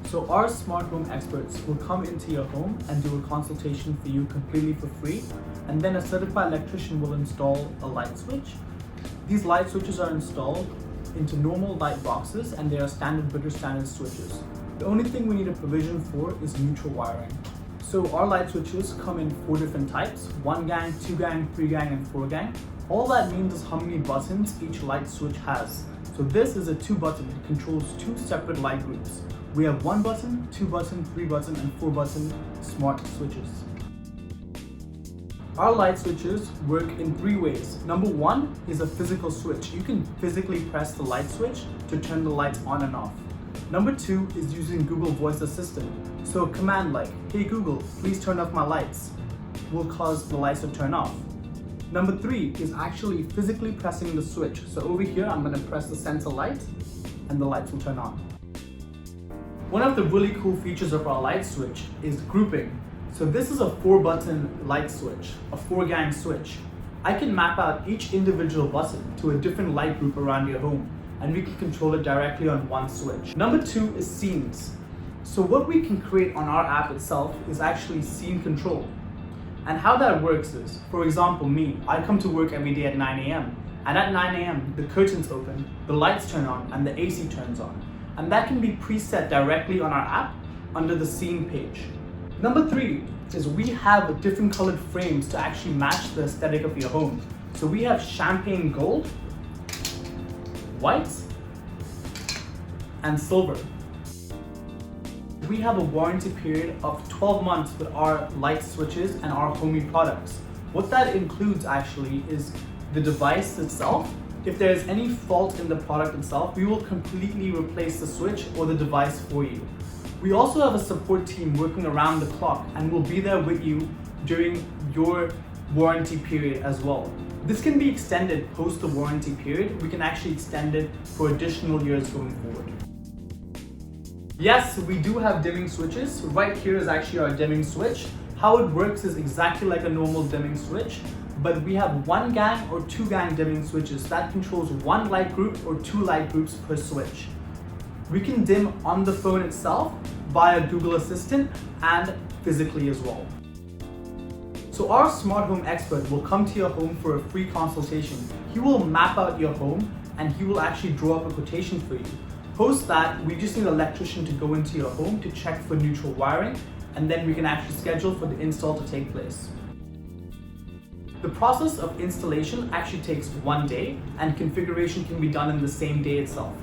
So our smart home experts will come into your home and do a consultation for you completely for free, and then a certified electrician will install a light switch. These light switches are installed into normal light boxes and they are standard British standard switches. The only thing we need a provision for is neutral wiring. So our light switches come in 4 different types: 1 gang, 2 gang, 3 gang, and 4 gang. All that means is how many buttons each light switch has. So this is a 2 button, it controls 2 separate light groups. We have 1 button, 2 button, 3 button, and 4 button smart switches. Our light switches work in 3 ways. Number 1 is a physical switch. You can physically press the light switch to turn the lights on and off. Number 2 is using Google Voice Assistant. So a command like, "Hey Google, please turn off my lights," will cause the lights to turn off. Number 3 is actually physically pressing the switch. So over here, I'm going to press the center light and the lights will turn on. One of the really cool features of our light switch is grouping. So this is a 4 button light switch, a 4 gang switch. I can map out each individual button to a different light group around your home, and we can control it directly on one switch. Number 2 is scenes. So what we can create on our app itself is actually scene control. And how that works is, for example, me, I come to work every day at 9 a.m. and at 9 a.m. the curtains open, the lights turn on, and the AC turns on. And that can be preset directly on our app under the scene page. Number 3 is we have different colored frames to actually match the aesthetic of your home. So we have champagne gold, white, and silver. We have a warranty period of 12 months with our light switches and our HOMI products. What that includes actually is the device itself. If there is any fault in the product itself, we will completely replace the switch or the device for you. We also have a support team working around the clock and will be there with you during your warranty period as well. This can be extended post the warranty period. We can actually extend it for additional years going forward. Yes, we do have dimming switches. Right here is actually our dimming switch. How it works is exactly like a normal dimming switch, but we have 1 gang or 2 gang dimming switches that controls 1 light group or 2 light groups per switch. We can dim on the phone itself via Google Assistant and physically as well. So our smart home expert will come to your home for a free consultation. He will map out your home and he will actually draw up a quotation for you. Post that, we just need an electrician to go into your home to check for neutral wiring, and then we can actually schedule for the install to take place. The process of installation actually takes 1 day, and configuration can be done in the same day itself.